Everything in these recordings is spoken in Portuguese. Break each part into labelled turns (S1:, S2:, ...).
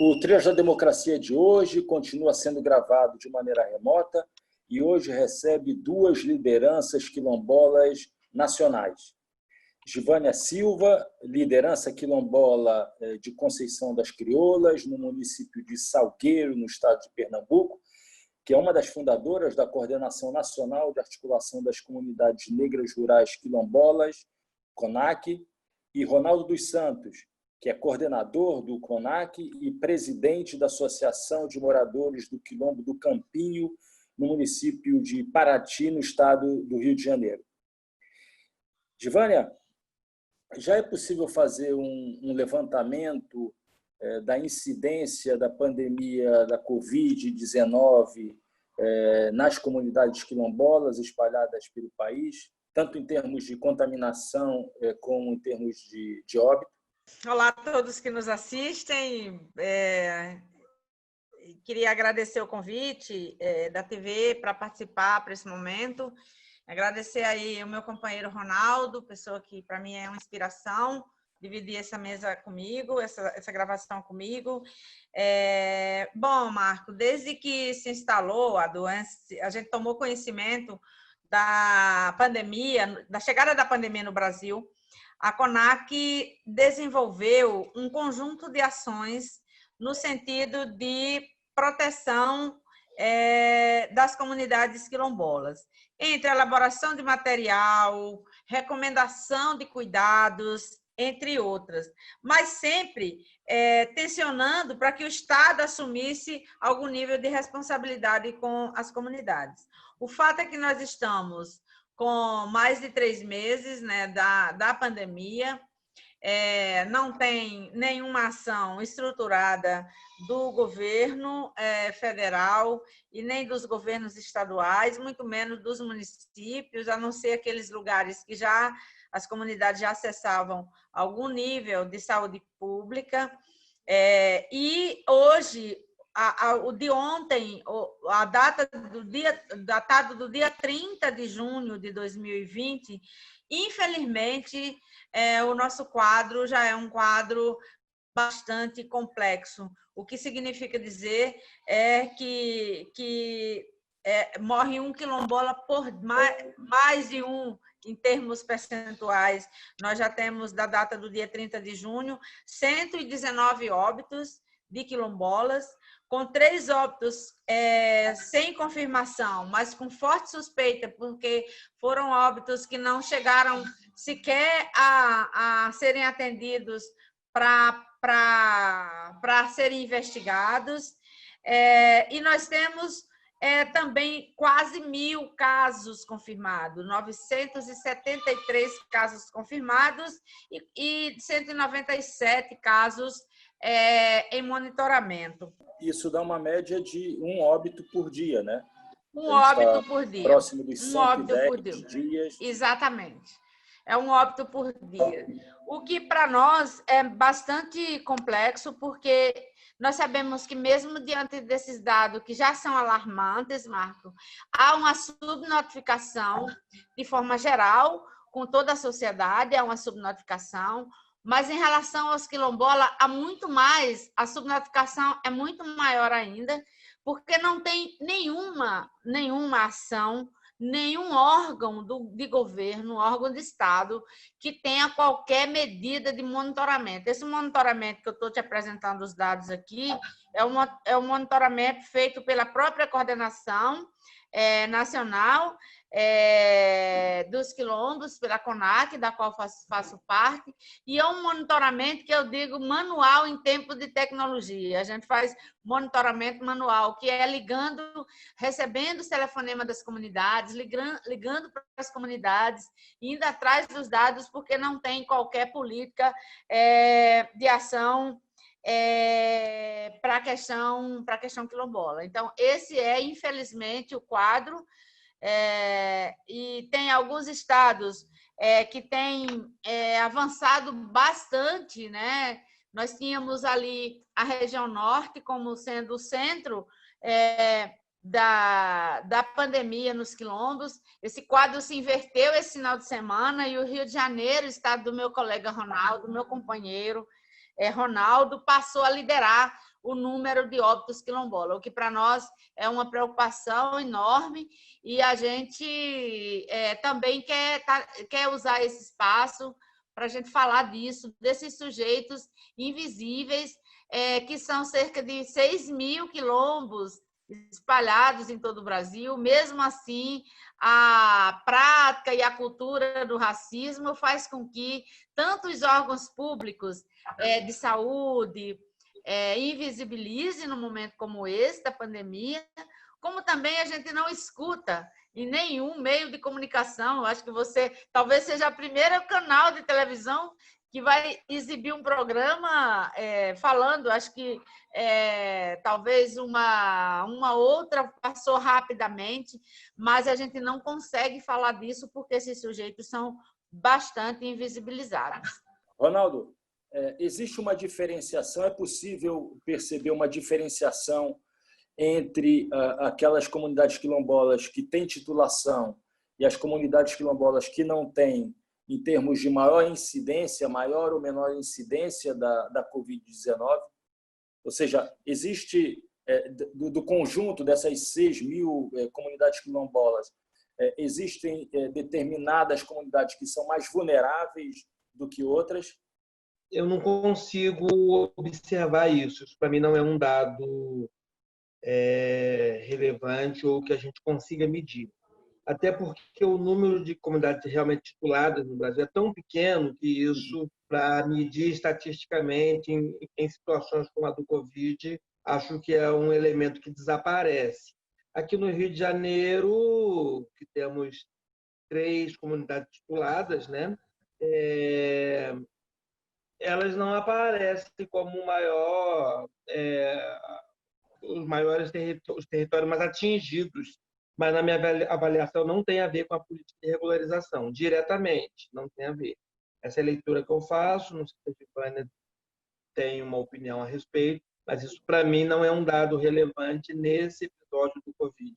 S1: O Trecho da Democracia de hoje continua sendo gravado de maneira remota e hoje recebe duas lideranças quilombolas nacionais. Givânia Silva, liderança quilombola de Conceição das Crioulas, no município de Salgueiro, no estado de Pernambuco, que é uma das fundadoras da Coordenação Nacional de Articulação das Comunidades Negras Rurais Quilombolas, CONAC, e Ronaldo dos Santos, que é coordenador do CONAC e presidente da Associação de Moradores do Quilombo do Campinho, no município de Paraty, no estado do Rio de Janeiro. Givânia, já é possível fazer um levantamento da incidência da pandemia da Covid-19 nas comunidades quilombolas espalhadas pelo país, tanto em termos de contaminação como em termos de óbito?
S2: Olá a todos que nos assistem. Queria agradecer o convite da TV para participar para esse momento. Agradecer aí o meu companheiro Ronaldo, pessoa que para mim é uma inspiração, dividir essa mesa comigo, essa gravação comigo. Bom, Marco, desde que se instalou a doença, a gente tomou conhecimento da pandemia, da chegada da pandemia no Brasil, a CONAC desenvolveu um conjunto de ações no sentido de proteção das comunidades quilombolas, entre elaboração de material, recomendação de cuidados, entre outras, mas sempre tensionando para que o Estado assumisse algum nível de responsabilidade com as comunidades. O fato é que nós estamos com mais de 3 meses, né, da pandemia, não tem nenhuma ação estruturada do governo federal e nem dos governos estaduais, muito menos dos municípios, a não ser aqueles lugares que já as comunidades já acessavam algum nível de saúde pública. E hoje, o de ontem, a data do dia, datado do dia 30 de junho de 2020, infelizmente, o nosso quadro já é um quadro bastante complexo. O que significa dizer que morre um quilombola por mais de um, em termos percentuais. Nós já temos, da data do dia 30 de junho, 119 óbitos de quilombolas, com 3 óbitos sem confirmação, mas com forte suspeita, porque foram óbitos que não chegaram sequer a serem atendidos para serem investigados. E nós temos também quase 1.000 casos confirmados, 973 casos confirmados e 197 casos em monitoramento.
S1: Isso dá uma média de um óbito por dia, né?
S2: Um óbito por dia.
S1: Próximo dos 110 dias.
S2: Exatamente. É um óbito por dia. O que para nós é bastante complexo, porque nós sabemos que mesmo diante desses dados que já são alarmantes, Marco, há uma subnotificação de forma geral, com toda a sociedade, há uma subnotificação, mas em relação aos quilombolas, há muito mais, a subnotificação é muito maior ainda, porque não tem nenhuma ação, nenhum órgão de governo, órgão de Estado, que tenha qualquer medida de monitoramento. Esse monitoramento que eu estou te apresentando os dados aqui é um monitoramento feito pela própria coordenação nacional dos quilombos, pela CONAC, da qual faço parte, e é um monitoramento que eu digo manual em tempo de tecnologia. A gente faz monitoramento manual, que é recebendo os telefonemas das comunidades, ligando para as comunidades, indo atrás dos dados, porque não tem qualquer política de ação para a questão quilombola. Então, esse infelizmente, o quadro, e tem alguns estados que têm avançado bastante, né? Nós tínhamos ali a região norte como sendo o centro da pandemia nos quilombos. Esse quadro se inverteu esse final de semana e o Rio de Janeiro, estado do meu colega Ronaldo, meu companheiro Ronaldo, passou a liderar o número de óbitos quilombolas, o que para nós é uma preocupação enorme, e a gente também quer usar esse espaço para a gente falar disso, desses sujeitos invisíveis, que são cerca de 6.000 quilombos espalhados em todo o Brasil. Mesmo assim, a prática e a cultura do racismo faz com que tanto os órgãos públicos de saúde invisibilizem num momento como esse da pandemia, como também a gente não escuta em nenhum meio de comunicação. Eu acho que você talvez seja a primeira canal de televisão que vai exibir um programa falando. Acho que talvez uma outra passou rapidamente, mas a gente não consegue falar disso porque esses sujeitos são bastante invisibilizados.
S1: Ronaldo, existe uma diferenciação, é possível perceber uma diferenciação entre aquelas comunidades quilombolas que têm titulação e as comunidades quilombolas que não têm, em termos de maior incidência, maior ou menor incidência da Covid-19? Ou seja, existe, do conjunto dessas 6.000 comunidades quilombolas, existem determinadas comunidades que são mais vulneráveis do que outras?
S3: Eu não consigo observar isso. Isso, para mim, não é um dado relevante ou que a gente consiga medir. Até porque o número de comunidades realmente tituladas no Brasil é tão pequeno que isso, para medir estatisticamente em situações como a do Covid, acho que é um elemento que desaparece. Aqui no Rio de Janeiro, que temos 3 comunidades tituladas, né? Elas não aparecem como os maiores os territórios mais atingidos, mas na minha avaliação não tem a ver com a política de regularização, diretamente, não tem a ver. Essa é a leitura que eu faço, não sei se a Giovânia tem uma opinião a respeito, mas isso para mim não é um dado relevante nesse episódio do Covid.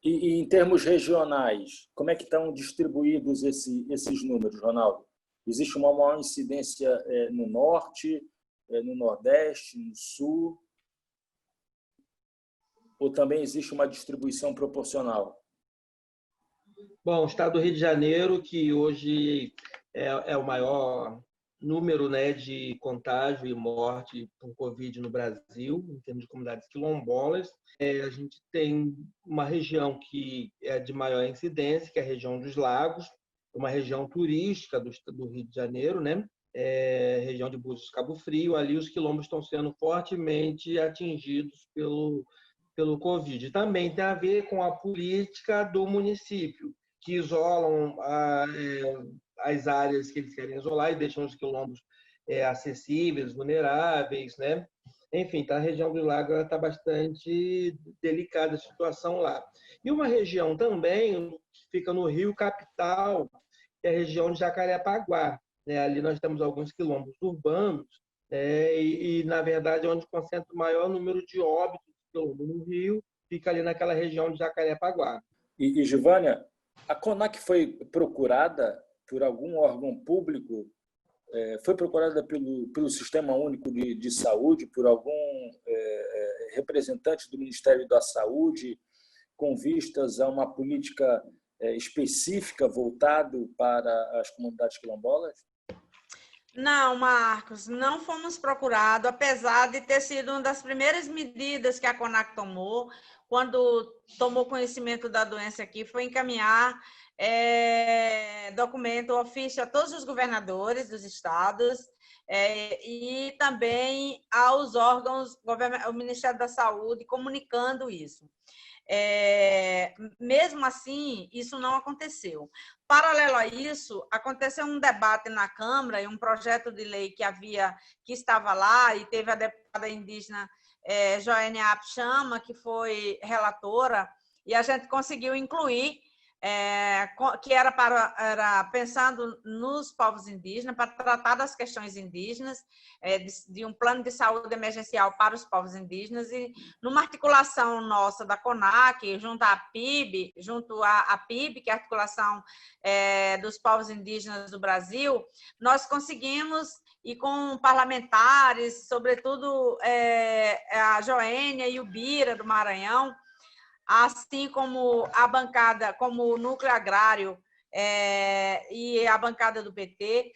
S1: E em termos regionais, como é que estão distribuídos esses números, Ronaldo? Existe uma maior incidência no norte, no nordeste, no sul? Ou também existe uma distribuição proporcional?
S3: Bom, o estado do Rio de Janeiro, que hoje é o maior número, né, de contágio e morte por Covid no Brasil, em termos de comunidades quilombolas. A gente tem uma região que é de maior incidência, que é a região dos Lagos, uma região turística do Rio de Janeiro, né? Região de Búzios, Cabo Frio. Ali os quilombos estão sendo fortemente atingidos pelo Covid. Também tem a ver com a política do município, que isolam as áreas que eles querem isolar e deixam os quilombos acessíveis, vulneráveis, né? Enfim, a região do Lago está bastante delicada a situação lá. E uma região também que fica no Rio Capital, que é a região de Jacarepaguá, né? Ali nós temos alguns quilombos urbanos, e, na verdade, é onde concentra o maior número de óbitos no Rio, fica ali naquela região de Jacarepaguá.
S1: E Giovânia, a CONAC foi procurada por algum órgão público? Foi procurada pelo Sistema Único de Saúde, por algum representante do Ministério da Saúde, com vistas a uma política específica voltado para as comunidades quilombolas?
S2: Não, Marcos, não fomos procurados, apesar de ter sido uma das primeiras medidas que a CONAC tomou, quando tomou conhecimento da doença aqui, foi encaminhar documento, ofício a todos os governadores dos estados e também aos órgãos, o Ministério da Saúde, comunicando isso. Mesmo assim, isso não aconteceu. Paralelo a isso, aconteceu um debate na Câmara e um projeto de lei que estava lá, e teve a deputada indígena Joênia Apchama, que foi relatora, e a gente conseguiu incluir que era pensando nos povos indígenas, para tratar das questões indígenas, de um plano de saúde emergencial para os povos indígenas, e numa articulação nossa da CONAC, junto à PIB, que é a articulação dos povos indígenas do Brasil, nós conseguimos, e com parlamentares, sobretudo a Joênia e o Bira, do Maranhão, assim como a bancada, como o Núcleo Agrário e a bancada do PT,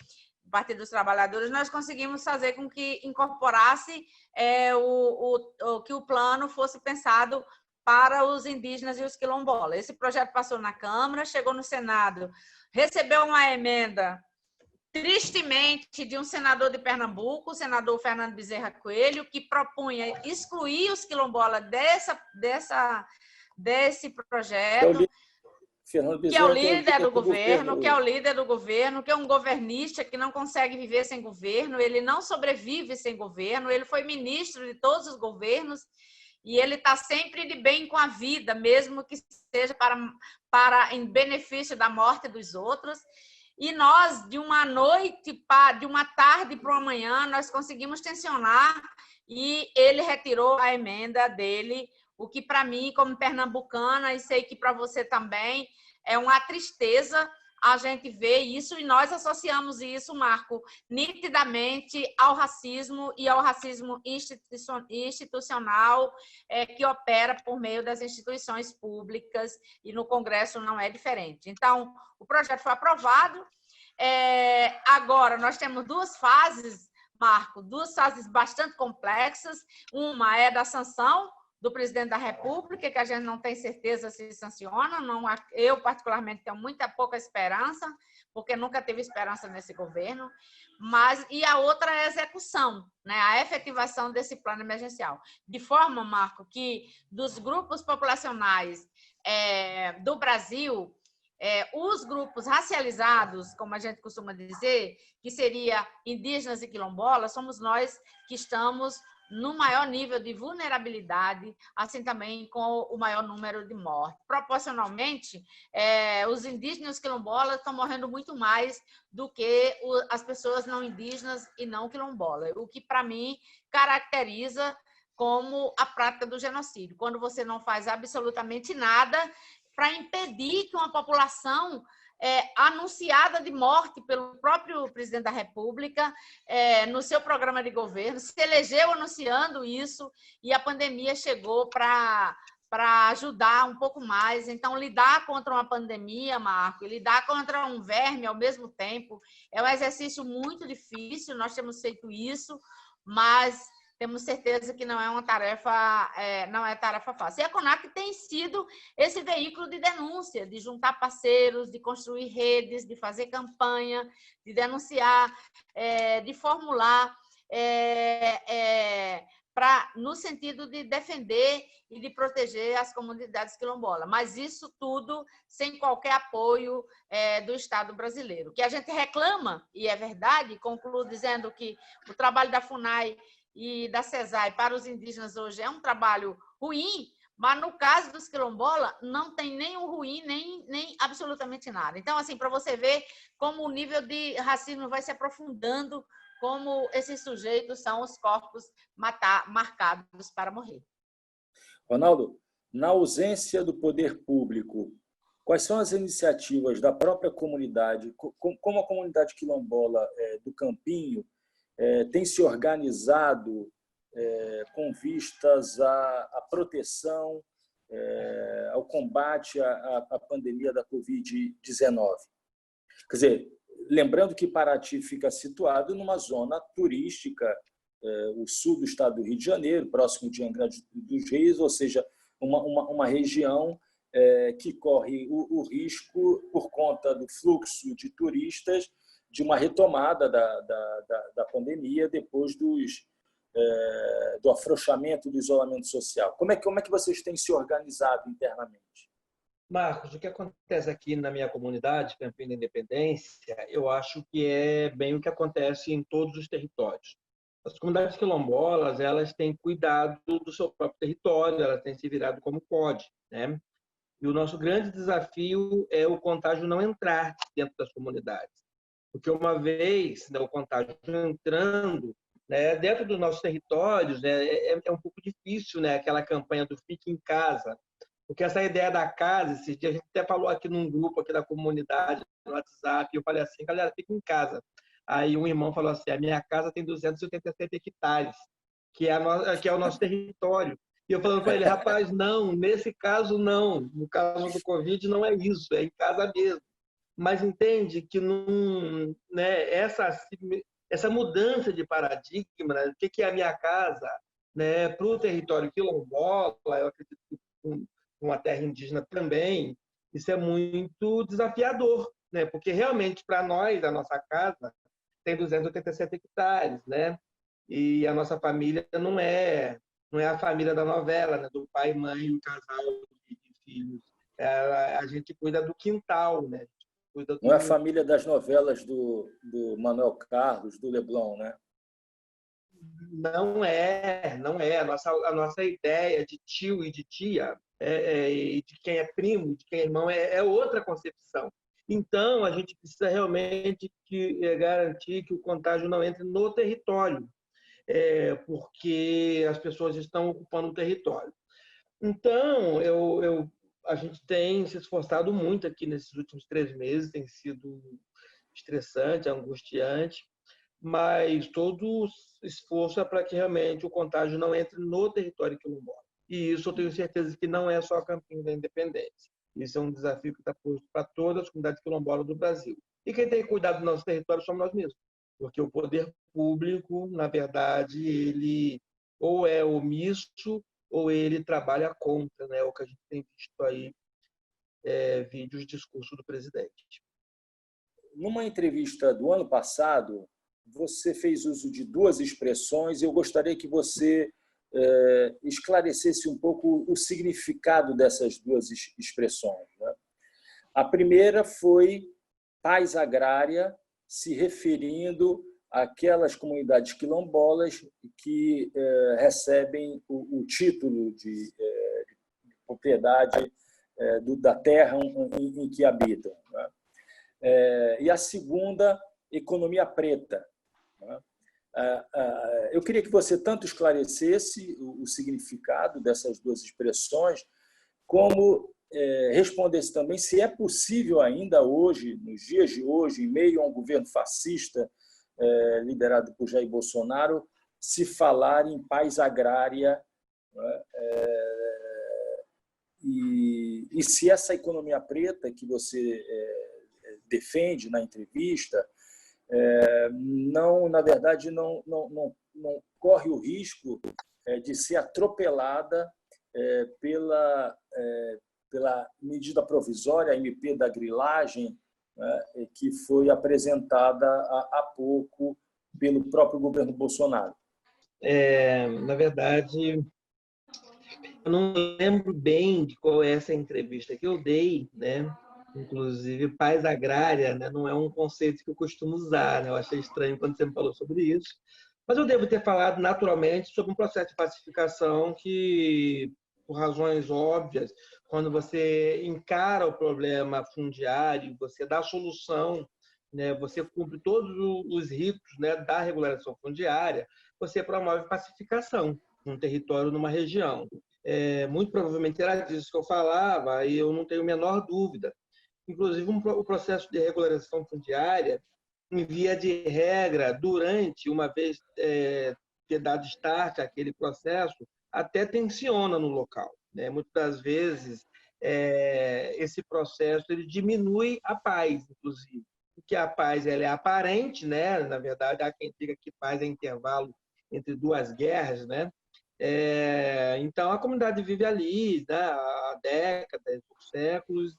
S2: Partido dos Trabalhadores, nós conseguimos fazer com que incorporasse que o plano fosse pensado para os indígenas e os quilombolas. Esse projeto passou na Câmara, chegou no Senado, recebeu uma emenda, tristemente, de um senador de Pernambuco, o senador Fernando Bezerra Coelho, que propunha excluir os quilombolas desse projeto, que é o líder do governo, que é um governista que não consegue viver sem governo, ele não sobrevive sem governo, ele foi ministro de todos os governos e ele está sempre de bem com a vida, mesmo que seja em benefício da morte dos outros. E nós, de uma tarde para uma manhã, nós conseguimos tensionar e ele retirou a emenda dele, o que para mim, como pernambucana, e sei que para você também, é uma tristeza a gente ver isso, e nós associamos isso, Marco, nitidamente ao racismo e ao racismo institucional que opera por meio das instituições públicas, e no Congresso não é diferente. Então, o projeto foi aprovado. Agora, nós temos duas fases, Marco, duas fases bastante complexas. Uma é da sanção do presidente da República, que a gente não tem certeza se sanciona. Eu, particularmente, tenho pouca esperança, porque nunca teve esperança nesse governo. E a outra é a execução, né? A efetivação desse plano emergencial. De forma, Marco, que dos grupos populacionais do Brasil, os grupos racializados, como a gente costuma dizer, que seria indígenas e quilombolas, somos nós que estamos no maior nível de vulnerabilidade, assim também com o maior número de mortes. Proporcionalmente, os indígenas e os quilombolas estão morrendo muito mais do que as pessoas não indígenas e não quilombolas, o que, para mim, caracteriza como a prática do genocídio, quando você não faz absolutamente nada para impedir que uma população anunciada de morte pelo próprio presidente da República, no seu programa de governo, se elegeu anunciando isso, e a pandemia chegou para ajudar um pouco mais. Então, lidar contra uma pandemia, Marco, e lidar contra um verme ao mesmo tempo, é um exercício muito difícil. Nós temos feito isso, mas temos certeza que não é tarefa fácil. E a CONAC tem sido esse veículo de denúncia, de juntar parceiros, de construir redes, de fazer campanha, de denunciar, de formular, no sentido de defender e de proteger as comunidades quilombolas. Mas isso tudo sem qualquer apoio do Estado brasileiro. O que a gente reclama, e é verdade, concluo dizendo que o trabalho da FUNAI e da CESAI para os indígenas hoje é um trabalho ruim, mas no caso dos quilombolas não tem nem o ruim, nem absolutamente nada. Então, assim, para você ver como o nível de racismo vai se aprofundando, como esses sujeitos são os corpos marcados para morrer.
S1: Ronaldo, na ausência do poder público, quais são as iniciativas da própria comunidade, como a comunidade quilombola do Campinho tem se organizado com vistas à proteção, ao combate à pandemia da Covid-19? Quer dizer, lembrando que Paraty fica situado numa zona turística, o sul do estado do Rio de Janeiro, próximo de Angra dos Reis, ou seja, uma região que corre o risco, por conta do fluxo de turistas, de uma retomada da pandemia depois do afrouxamento do isolamento social. Como é que vocês têm se organizado internamente?
S3: Marcos, o que acontece aqui na minha comunidade, Campina da Independência, eu acho que é bem o que acontece em todos os territórios. As comunidades quilombolas, elas têm cuidado do seu próprio território, elas têm se virado como pode, né? E o nosso grande desafio é o contágio não entrar dentro das comunidades. Porque uma vez, né, o contágio entrando, né, dentro dos nossos territórios, né, é um pouco difícil, né, aquela campanha do Fique em Casa. Porque essa ideia da casa, esses dias a gente até falou aqui num grupo aqui da comunidade, no WhatsApp, e eu falei assim, galera, fica em casa. Aí um irmão falou assim, a minha casa tem 287 hectares, que é o nosso território. E eu falando para ele, rapaz, não, nesse caso não. No caso do Covid não é isso, é em casa mesmo. Mas entende que não, né, essa mudança de paradigma, né, o que é a minha casa, né, para o território quilombola, eu acredito que uma terra indígena também, isso é muito desafiador, né? Porque realmente para nós, a nossa casa tem 287 hectares, né? E a nossa família não é a família da novela, né? Do pai, mãe, um casal de filhos. A gente cuida do quintal, né? Cuida
S1: Não é a família das novelas do Manuel Carlos, do Leblon, né?
S3: Não é, não é. A nossa ideia de tio e de tia, e de quem é primo, de quem é irmão, é outra concepção. Então, a gente precisa realmente garantir que o contágio não entre no território, porque as pessoas estão ocupando o território. Então, a gente tem se esforçado muito aqui nesses últimos 3 meses, tem sido estressante, angustiante, mas todo esforço é para que realmente o contágio não entre no território quilombola. E isso eu tenho certeza que não é só Campinho da Independência. Isso é um desafio que está posto para todas as comunidades quilombolas do Brasil. E quem tem que cuidar do nosso território somos nós mesmos. Porque o poder público, na verdade, ele ou é omisso ou ele trabalha contra, né? O que a gente tem visto aí, vídeos, discurso do presidente.
S1: Numa entrevista do ano passado, você fez uso de duas expressões e eu gostaria que você esclarecesse um pouco o significado dessas duas expressões, né? A primeira foi paz agrária, se referindo àquelas comunidades quilombolas que recebem o título de propriedade da terra em que habitam, né? E a segunda, economia preta, né? Eu queria que você tanto esclarecesse o significado dessas duas expressões, como respondesse também se é possível ainda hoje, nos dias de hoje, em meio a um governo fascista liderado por Jair Bolsonaro, se falar em paz agrária, né? E se essa economia preta que você defende na entrevista não, na verdade, não corre o risco de ser atropelada pela medida provisória, a MP da grilagem, né, que foi apresentada há pouco pelo próprio governo Bolsonaro.
S3: Na verdade, eu não lembro bem de qual é essa entrevista que eu dei, né? Inclusive, paz agrária, né, não é um conceito que eu costumo usar, né? Eu achei estranho quando você me falou sobre isso. Mas eu devo ter falado naturalmente sobre um processo de pacificação que, por razões óbvias, quando você encara o problema fundiário, você dá a solução, né, você cumpre todos os ritos, né, da regularização fundiária, você promove pacificação num território, numa região. Muito provavelmente era disso que eu falava, e eu não tenho a menor dúvida. Inclusive, o processo de regularização fundiária, em via de regra, durante, uma vez ter dado start àquele processo, até tensiona no local, né? Muitas das vezes, esse processo ele diminui a paz, inclusive. Porque a paz ela é aparente, né? Na verdade, há quem diga que paz é intervalo entre duas guerras, né? Então, a comunidade vive ali, né, há décadas, séculos,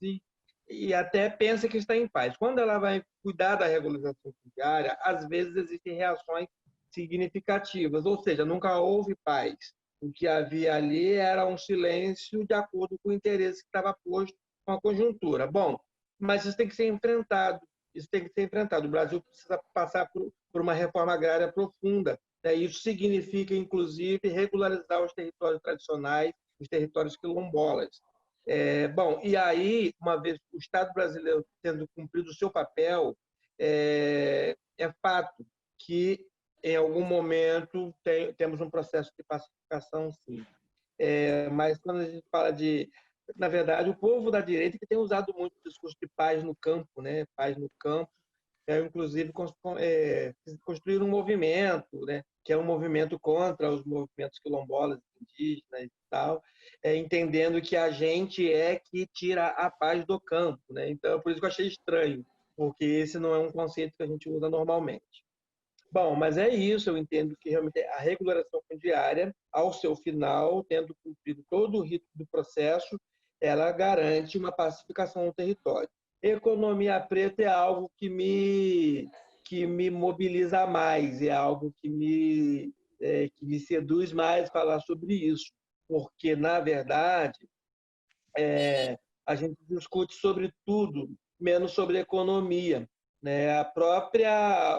S3: e até pensa que está em paz. Quando ela vai cuidar da regularização fundiária, às vezes existem reações significativas, ou seja, nunca houve paz. O que havia ali era um silêncio de acordo com o interesse que estava posto com a conjuntura. Bom, mas isso tem que ser enfrentado. Isso tem que ser enfrentado. O Brasil precisa passar por uma reforma agrária profunda. Isso significa, inclusive, regularizar os territórios tradicionais, os territórios quilombolas. Bom, e aí, uma vez o Estado brasileiro tendo cumprido o seu papel, é fato que, em algum momento, temos um processo de pacificação, sim. Mas quando a gente fala de... Na verdade, o povo da direita que tem usado muito o discurso de paz no campo, né? Paz no campo, inclusive construir um movimento, né? Que é um movimento contra os movimentos quilombolas, indígenas e tal, entendendo que a gente é que tira a paz do campo, né? Então, por isso que eu achei estranho, porque esse não é um conceito que a gente usa normalmente. Bom, mas é isso, eu entendo que realmente a regularização fundiária, ao seu final, tendo cumprido todo o rito do processo, ela garante uma pacificação no território. Economia preta é algo que me mobiliza mais, é algo que me seduz mais falar sobre isso, porque, na verdade, a gente discute sobre tudo, menos sobre economia, né? A própria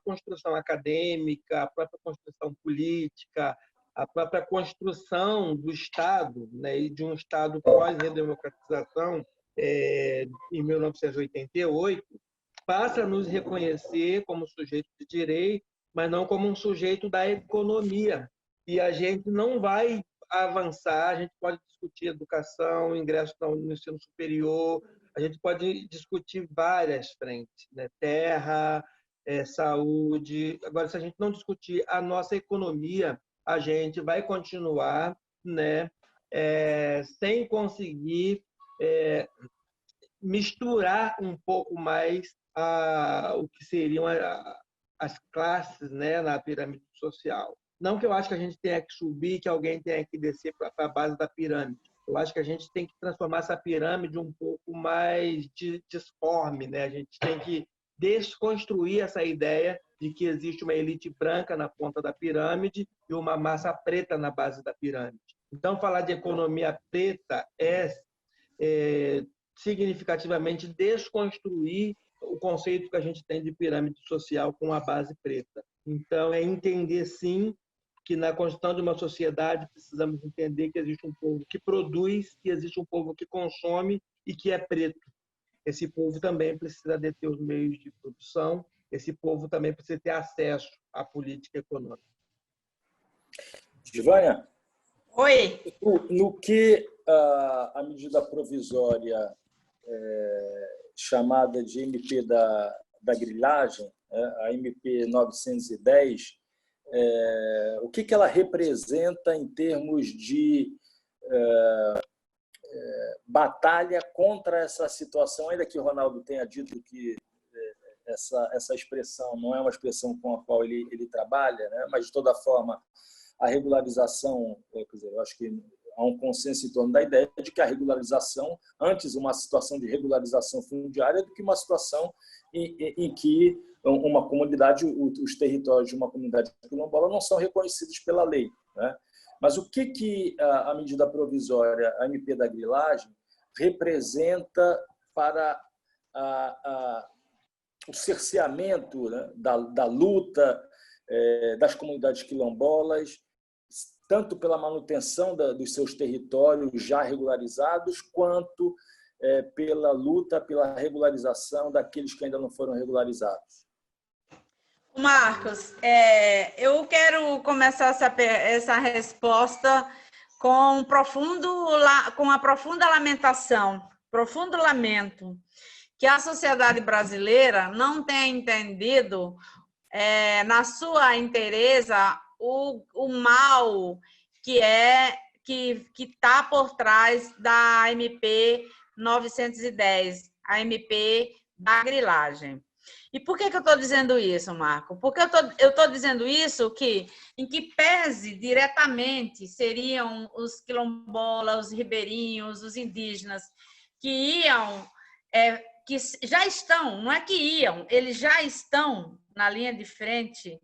S3: construção acadêmica, a própria construção política, a própria construção do Estado, né? E de um Estado pós-redemocratização, em 1988, passa a nos reconhecer como sujeito de direito, mas não como um sujeito da economia. E a gente não vai avançar, a gente pode discutir educação, ingresso no ensino superior, a gente pode discutir várias frentes, né? Terra, saúde. Agora, se a gente não discutir a nossa economia, a gente vai continuar, né, sem conseguir misturar um pouco mais o que seriam as classes, né, na pirâmide social. Não que eu acho que a gente tenha que subir, que alguém tenha que descer para a base da pirâmide. Eu acho que a gente tem que transformar essa pirâmide um pouco mais disforme, né? A gente tem que desconstruir essa ideia de que existe uma elite branca na ponta da pirâmide e uma massa preta na base da pirâmide. Então, falar de economia preta é significativamente desconstruir o conceito que a gente tem de pirâmide social com a base preta. Então, é entender, sim, que na construção de uma sociedade precisamos entender que existe um povo que produz, que existe um povo que consome e que é preto. Esse povo também precisa de ter os meios de produção, esse povo também precisa ter acesso à política econômica.
S1: Givânia?
S2: Oi.
S1: No que a medida provisória chamada de MP da grilagem, a MP 910, o que ela representa em termos de batalha contra essa situação, ainda que o Ronaldo tenha dito que essa expressão não é uma expressão com a qual ele trabalha, né? Mas, de toda forma, a regularização, quer dizer, eu acho que há um consenso em torno da ideia de que a regularização, antes uma situação de regularização fundiária do que uma situação em que uma comunidade, os territórios de uma comunidade quilombola não são reconhecidos pela lei, né? Mas o que a medida provisória, a MP da grilagem, representa para o cerceamento, né, da luta das comunidades quilombolas, tanto pela manutenção dos seus territórios já regularizados, quanto pela luta pela regularização daqueles que ainda não foram regularizados?
S2: Marcos, eu quero começar essa resposta com a profunda lamentação, profundo lamento, que a sociedade brasileira não tenha entendido, na sua inteireza, o mal que está por trás da MP 910, a MP da grilagem. E por que eu estou dizendo isso, Marco? Porque eu estou dizendo isso em que pese diretamente seriam os quilombolas, os ribeirinhos, os indígenas, que já estão, não é que iam, eles já estão na linha de frente,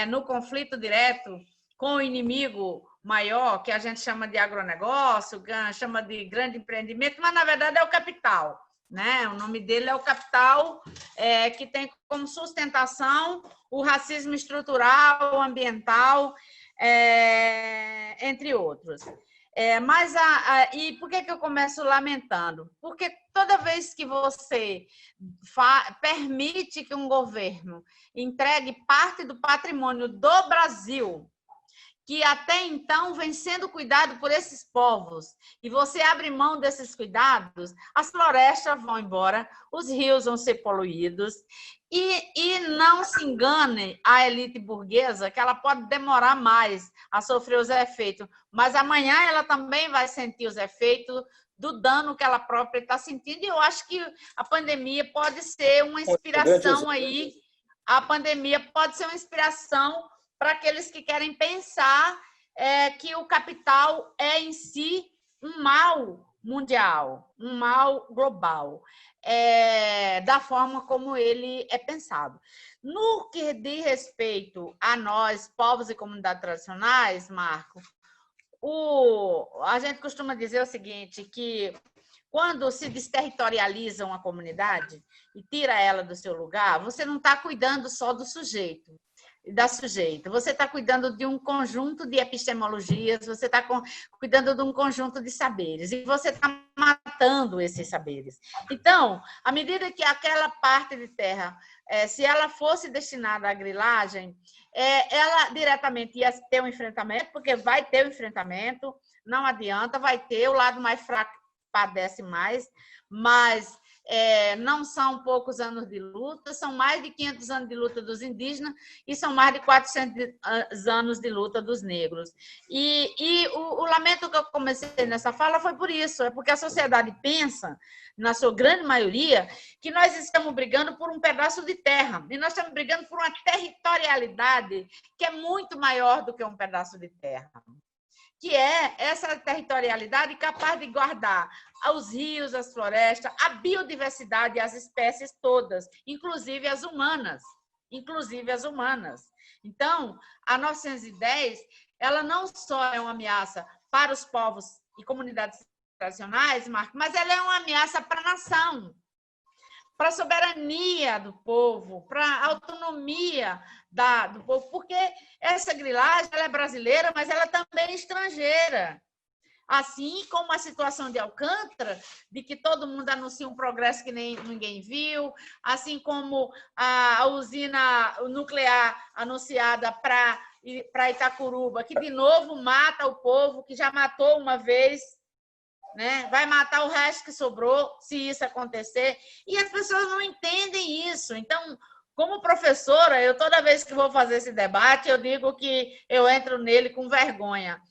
S2: no conflito direto com o inimigo maior, que a gente chama de agronegócio, chama de grande empreendimento, mas, na verdade, é o capital. Né? O nome dele é o capital, que tem como sustentação o racismo estrutural, ambiental, entre outros. E por que eu começo lamentando? Porque toda vez que você permite que um governo entregue parte do patrimônio do Brasil, que até então vem sendo cuidado por esses povos, e você abre mão desses cuidados, as florestas vão embora, os rios vão ser poluídos, e não se engane a elite burguesa, que ela pode demorar mais a sofrer os efeitos, mas amanhã ela também vai sentir os efeitos do dano que ela própria está sentindo, e eu acho que a pandemia pode ser uma inspiração aí, a pandemia pode ser uma inspiração para aqueles que querem pensar que o capital é em si um mal mundial, um mal global, da forma como ele é pensado. No que diz respeito a nós, povos e comunidades tradicionais, Marco, a gente costuma dizer o seguinte, que quando se desterritorializa uma comunidade e tira ela do seu lugar, você não está cuidando só do sujeito, da sujeita. Você está cuidando de um conjunto de epistemologias, você está cuidando de um conjunto de saberes, e você está matando esses saberes. Então, à medida que aquela parte de terra, se ela fosse destinada à grilagem, ela diretamente ia ter um enfrentamento, porque vai ter um enfrentamento, não adianta, vai ter, o lado mais fraco padece mais, mas não são poucos anos de luta, são mais de 500 anos de luta dos indígenas e são mais de 400 anos de luta dos negros. E o lamento que eu comecei nessa fala foi por isso, é porque a sociedade pensa, na sua grande maioria, que nós estamos brigando por um pedaço de terra, e nós estamos brigando por uma territorialidade que é muito maior do que um pedaço de terra, que é essa territorialidade capaz de guardar os rios, as florestas, a biodiversidade, as espécies todas, inclusive as humanas. Então, a 910, ela não só é uma ameaça para os povos e comunidades tradicionais, Marco, mas ela é uma ameaça para a nação, para a soberania do povo, para a autonomia do povo, porque essa grilagem ela é brasileira, mas ela também é estrangeira. Assim como a situação de Alcântara, de que todo mundo anuncia um progresso que ninguém viu, assim como a usina nuclear anunciada para Itacuruba, que de novo mata o povo, que já matou uma vez, né? Vai matar o resto que sobrou, se isso acontecer. E as pessoas não entendem isso. Então, como professora, eu toda vez que vou fazer esse debate, eu digo que eu entro nele com vergonha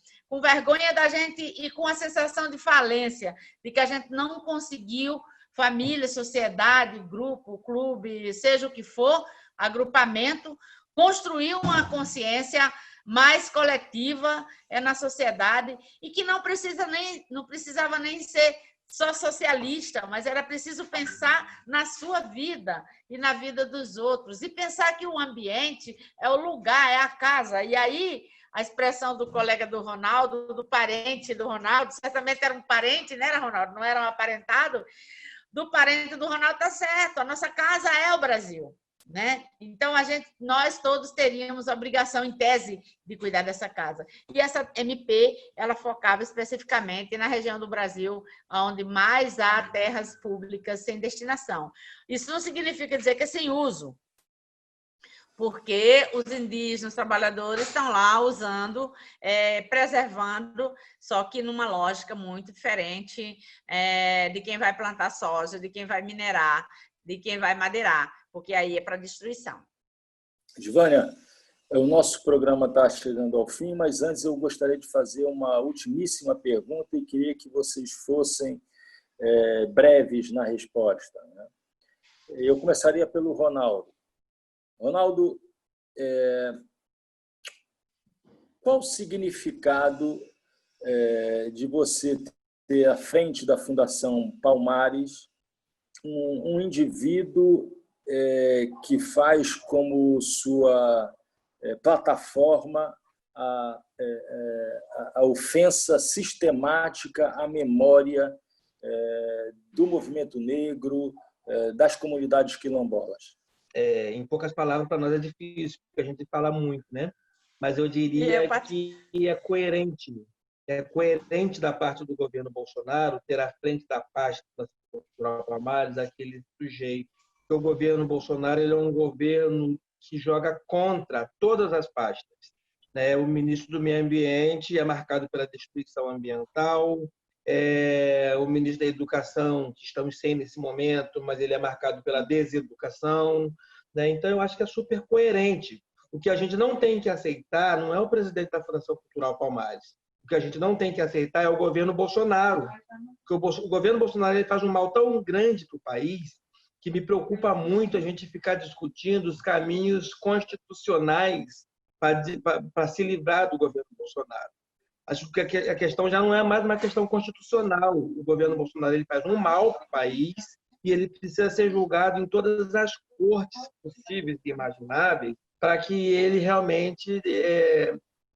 S2: da gente e com a sensação de falência, de que a gente não conseguiu, família, sociedade, grupo, clube, seja o que for, agrupamento, construir uma consciência mais coletiva na sociedade e que não precisava nem ser só socialista, mas era preciso pensar na sua vida e na vida dos outros e pensar que o ambiente é o lugar, é a casa. E aí a expressão do colega do Ronaldo, do parente do Ronaldo, certamente era um parente, né, Ronaldo? Não era um aparentado. Do parente do Ronaldo está certo, a nossa casa é o Brasil. Né? Então, nós todos teríamos a obrigação, em tese, de cuidar dessa casa. E essa MP, ela focava especificamente na região do Brasil, onde mais há terras públicas sem destinação. Isso não significa dizer que é sem uso, porque os indígenas, os trabalhadores estão lá usando, preservando, só que numa lógica muito diferente de quem vai plantar soja, de quem vai minerar, de quem vai madeirar, porque aí é para destruição.
S1: Givânia, o nosso programa está chegando ao fim, mas antes eu gostaria de fazer uma ultimíssima pergunta e queria que vocês fossem breves na resposta, né? Eu começaria pelo Ronaldo. Ronaldo, qual o significado de você ter à frente da Fundação Palmares um indivíduo que faz como sua plataforma a ofensa sistemática à memória do movimento negro, das comunidades quilombolas?
S3: Em poucas palavras, para nós é difícil, porque a gente fala muito, né? Mas eu diria que é coerente é coerente da parte do governo Bolsonaro ter à frente da pasta da Cultural Palmares aquele sujeito. Porque o governo Bolsonaro ele é um governo que joga contra todas as pastas. Né? O ministro do Meio Ambiente é marcado pela destruição ambiental, o ministro da Educação, que estamos sem nesse momento, mas ele é marcado pela deseducação. Né? Então, eu acho que é super coerente. O que a gente não tem que aceitar não é o presidente da Fundação Cultural Palmares. O que a gente não tem que aceitar é o governo Bolsonaro. Porque o governo Bolsonaro ele faz um mal tão grande para o país que me preocupa muito a gente ficar discutindo os caminhos constitucionais para se livrar do governo Bolsonaro. Acho que a questão já não é mais uma questão constitucional. O governo Bolsonaro ele faz um mal para o país e ele precisa ser julgado em todas as cortes possíveis e imagináveis para que ele realmente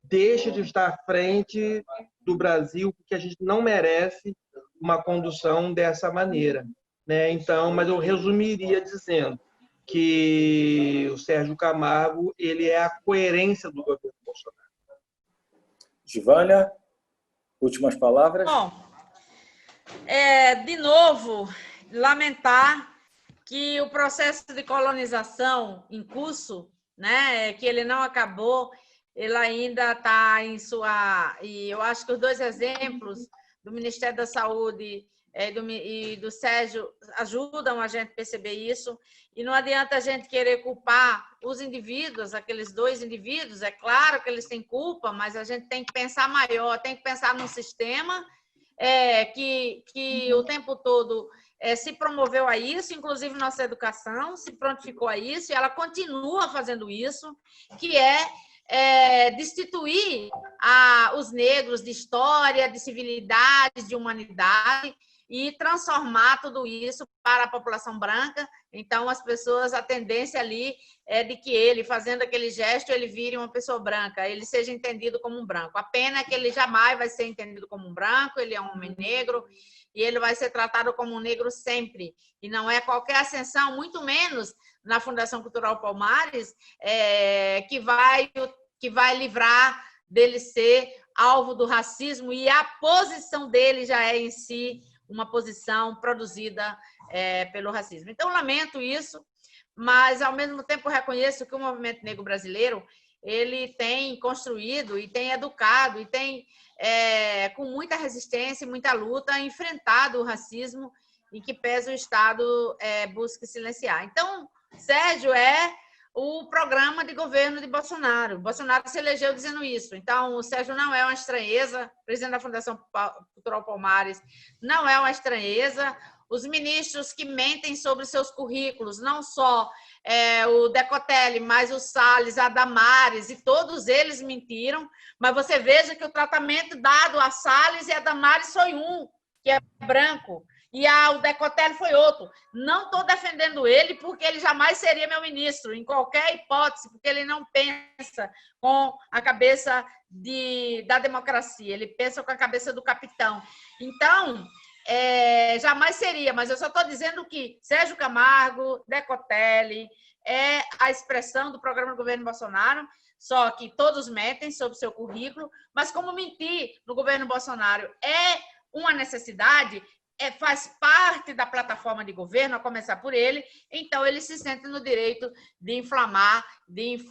S3: deixe de estar à frente do Brasil, porque a gente não merece uma condução dessa maneira. Né? Então, mas eu resumiria dizendo que o Sérgio Camargo ele é a coerência do governo Bolsonaro.
S1: Givânia, últimas palavras?
S2: Bom, de novo, lamentar que o processo de colonização em curso, né, que ele não acabou, ele ainda está em sua... E eu acho que os dois exemplos do Ministério da Saúde e do Sérgio ajudam a gente a perceber isso. E não adianta a gente querer culpar os indivíduos, aqueles dois indivíduos. É claro que eles têm culpa, mas a gente tem que pensar maior, tem que pensar num sistema que o tempo todo se promoveu a isso, inclusive nossa educação se prontificou a isso, e ela continua fazendo isso, que destituir os negros de história, de civilidade, de humanidade, e transformar tudo isso para a população branca. Então, as pessoas, a tendência ali é de que ele, fazendo aquele gesto, ele vire uma pessoa branca, ele seja entendido como um branco. A pena é que ele jamais vai ser entendido como um branco, ele é um homem negro, e ele vai ser tratado como um negro sempre. E não é qualquer ascensão, muito menos na Fundação Cultural Palmares, que vai livrar dele ser alvo do racismo, e a posição dele já é em si uma posição produzida pelo racismo. Então, lamento isso, mas, ao mesmo tempo, reconheço que o movimento negro brasileiro ele tem construído e tem educado e tem, com muita resistência e muita luta, enfrentado o racismo em que pese o Estado busque silenciar. Então, Sérgio é o programa de governo de Bolsonaro. Bolsonaro se elegeu dizendo isso. Então, o Sérgio não é uma estranheza, presidente da Fundação Cultural Palmares não é uma estranheza. Os ministros que mentem sobre seus currículos, não só o Decotelli, mas o Salles, a Damares, e todos eles mentiram, mas você veja que o tratamento dado a Salles e a Damares foi um, que é branco, e o Decotelli foi outro. Não estou defendendo ele, porque ele jamais seria meu ministro, em qualquer hipótese, porque ele não pensa com a cabeça da democracia, ele pensa com a cabeça do capitão. Então, jamais seria, mas eu só estou dizendo que Sérgio Camargo, Decotelli, é a expressão do programa do governo Bolsonaro, só que todos mentem sobre seu currículo, mas como mentir no governo Bolsonaro é uma necessidade, faz parte da plataforma de governo, a começar por ele, então ele se sente no direito de inflamar, de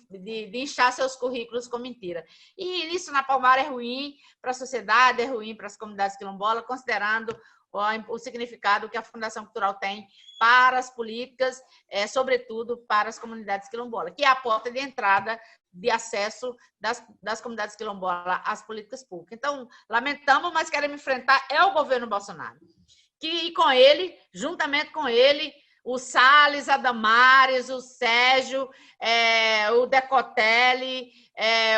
S2: inchar seus currículos com mentira. E isso na Palmar é ruim para a sociedade, é ruim para as comunidades quilombolas, considerando o significado que a Fundação Cultural tem para as políticas, sobretudo para as comunidades quilombolas, que é a porta de entrada de acesso das comunidades quilombolas às políticas públicas. Então, lamentamos, mas queremos enfrentar o governo Bolsonaro. E com ele, juntamente com ele, o Salles, a Damares, o Sérgio, o Decotelli,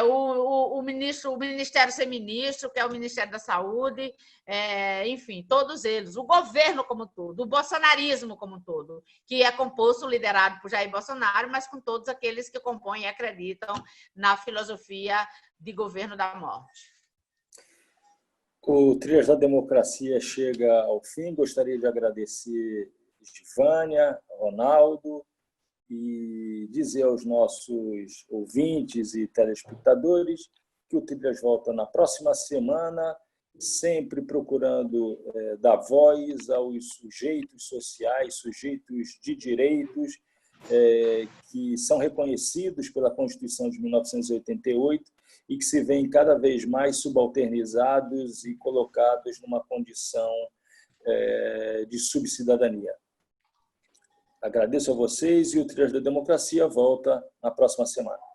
S2: o Ministério Sem Ministro, que é o Ministério da Saúde, enfim, todos eles, o governo como um todo, o bolsonarismo como um todo, que é composto, liderado por Jair Bolsonaro, mas com todos aqueles que compõem e acreditam na filosofia de governo da morte.
S1: O Trilhas da Democracia chega ao fim. Gostaria de agradecer Givânia, Ronaldo, e dizer aos nossos ouvintes e telespectadores que o Trilhas volta na próxima semana sempre procurando dar voz aos sujeitos sociais, sujeitos de direitos, que são reconhecidos pela Constituição de 1988 e que se veem cada vez mais subalternizados e colocados numa condição de subcidadania. Agradeço a vocês e o Trilhas da Democracia volta na próxima semana.